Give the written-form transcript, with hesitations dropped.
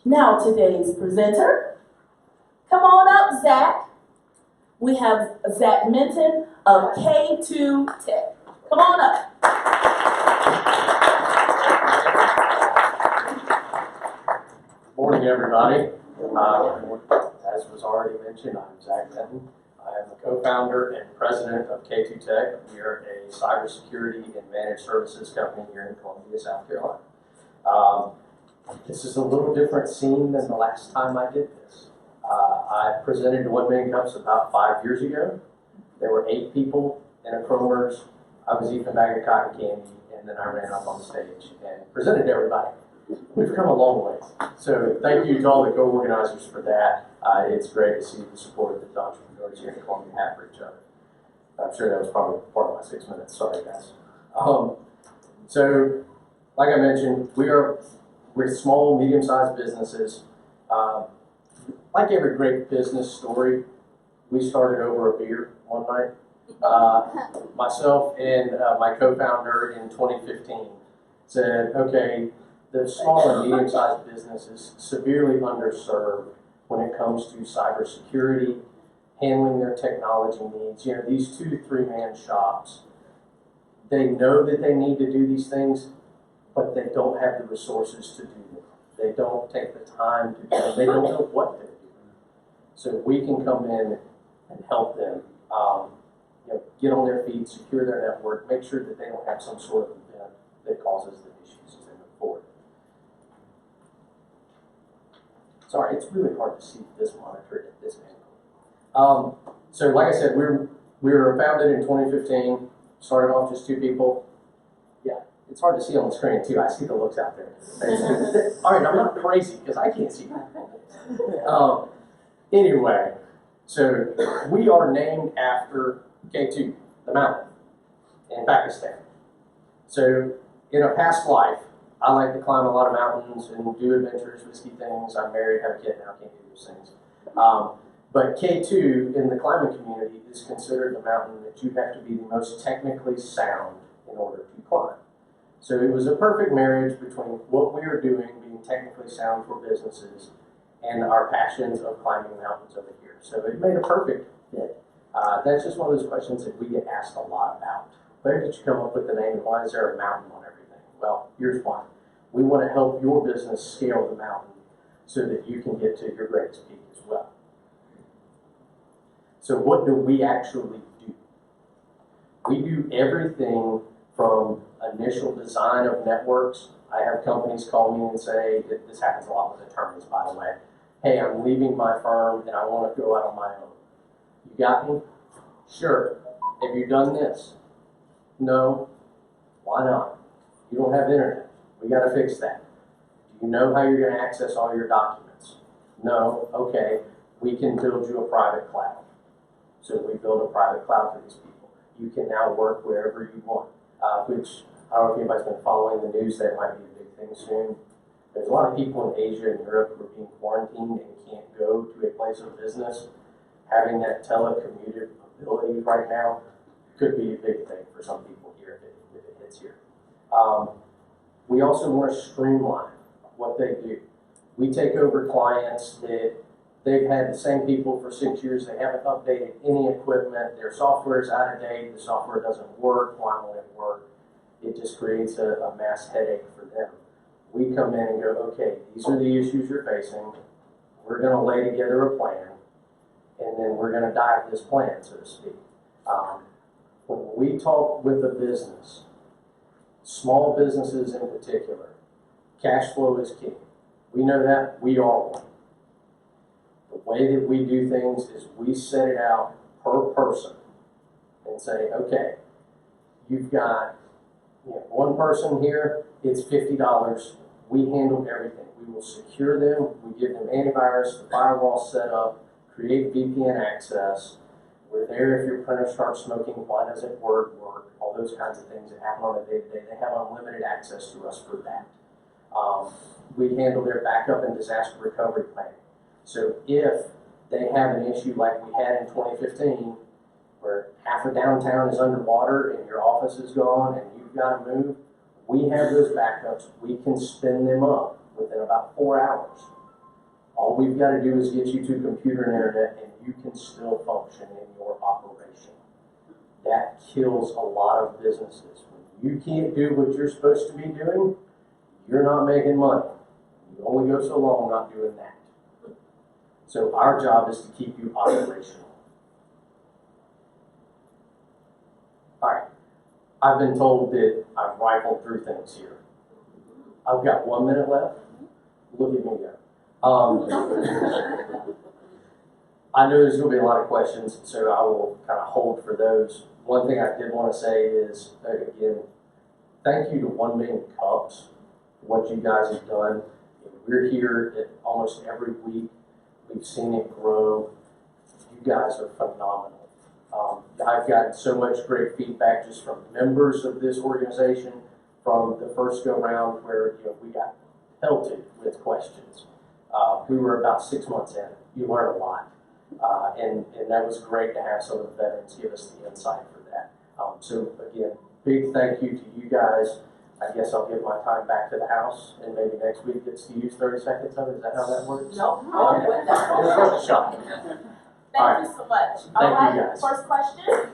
Now today's presenter. Come on up, Zach. We have Zach Minton of K2 Tech. Come on up. Morning, everybody. As was already mentioned, I'm Zach Minton. I am the co-founder and president of K2 Tech. We are a cybersecurity and managed services company here in Columbia, South Carolina. This is a little different scene than the last time I did this. I presented to 1 Million Cups about 5 years ago. There were 8 people in a Cromer's. I was eating a bag of cotton candy, and then I ran up on the stage and presented to everybody. We've come a long way. So thank you to all the co-organizers for that. It's great to see the support that the entrepreneurs here in Columbia have for each other. I'm sure that was probably part of my 6 minutes. Sorry, guys. So, like I mentioned, we're small, medium-sized businesses. Like every great business story, we started over a beer one night. Myself and my co-founder in 2015 said, okay, the small and medium-sized business is severely underserved when it comes to cybersecurity, handling their technology needs. You know, these 2 3-man shops, they know that they need to do these things, but they don't have the resources to do them. They don't take the time to do them. They don't know what they're doing. So we can come in and help them get on their feet, secure their network, make sure that they don't have some sort of event that causes them issues as they move forward. Sorry, it's really hard to see this monitor at this angle. So like I said, we were founded in 2015, started off just 2 people. Yeah, it's hard to see on the screen too. I see the looks out there. All right, I'm not crazy because I can't see. Anyway, so we are named after K2, the mountain in Pakistan. So in a past life, I like to climb a lot of mountains and do adventurous, risky things. I'm married, have a kid now, can't do those things. But K2 in the climbing community is considered the mountain that you have to be the most technically sound in order to climb. So it was a perfect marriage between what we are doing, being technically sound for businesses, and our passions of climbing mountains over here. So it made a perfect fit. That's just one of those questions that we get asked a lot about. Where did you come up with the name, and why is there a mountain on everything? Well, here's why. We want to help your business scale the mountain so that you can get to your greatest peak as well. So what do we actually do? We do everything from initial design of networks. I have companies call me and say, this happens a lot with attorneys, by the way, hey, I'm leaving my firm and I want to go out on my own. You got me? Sure. Have you done this? No. Why not? You don't have internet. We got to fix that. Do you know how you're going to access all your documents? No. Okay. We can build you a private cloud. So we build a private cloud for these people. You can now work wherever you want, which I don't know if anybody's been following the news. That might be a big thing soon. There's a lot of people in Asia and Europe who are being quarantined and can't go to a place of business. Having that telecommute ability right now could be a big thing for some people here if it hits here. We also want to streamline what they do. We take over clients that they've had the same people for 6 years. They haven't updated any equipment. Their software is out of date. The software doesn't work. Why won't it work? It just creates a mass headache for them. We come in and go, okay, these are the issues you're facing. We're going to lay together a plan, and then we're going to dive this plan, so to speak. When we talk with a business, small businesses in particular, cash flow is key. We know that. We are one. The way that we do things is we set it out per person and say, okay, you've got one person here, it's $50. We handle everything. We will secure them. We give them antivirus, the firewall set up, create VPN access. We're there if your printer starts smoking. Why doesn't Word work? All those kinds of things that happen on a day-to-day. They have unlimited access to us for that. We handle their backup and disaster recovery planning. So if they have an issue like we had in 2015, where half of downtown is underwater and your office is gone and you've got to move, we have those backups. We can spin them up within about 4 hours. All we've got to do is get you to computer and internet, and you can still function in your operation. That kills a lot of businesses. When you can't do what you're supposed to be doing, you're not making money. You only go so long not doing that. So our job is to keep you operational. All right. I've been told that I've rifled through things here. I've got 1 minute left. Look at me go. I know there's going to be a lot of questions, so I will kind of hold for those. One thing I did want to say is, again, thank you to 1 Million Cups for what you guys have done. We're here almost every week. We've seen it grow. You guys are phenomenal. I've gotten so much great feedback just from members of this organization from the first go round where we got pelted with questions. We were about 6 months in. You learn a lot. And that was great to have some of the veterans give us the insight for that. So again, big thank you to you guys. I guess I'll give my time back to the house, and maybe next week gets to use 30 seconds of it. Is that how that works? Nope. Okay. It was worth a shot. Thank you so much. Thank you, All right, guys. first question.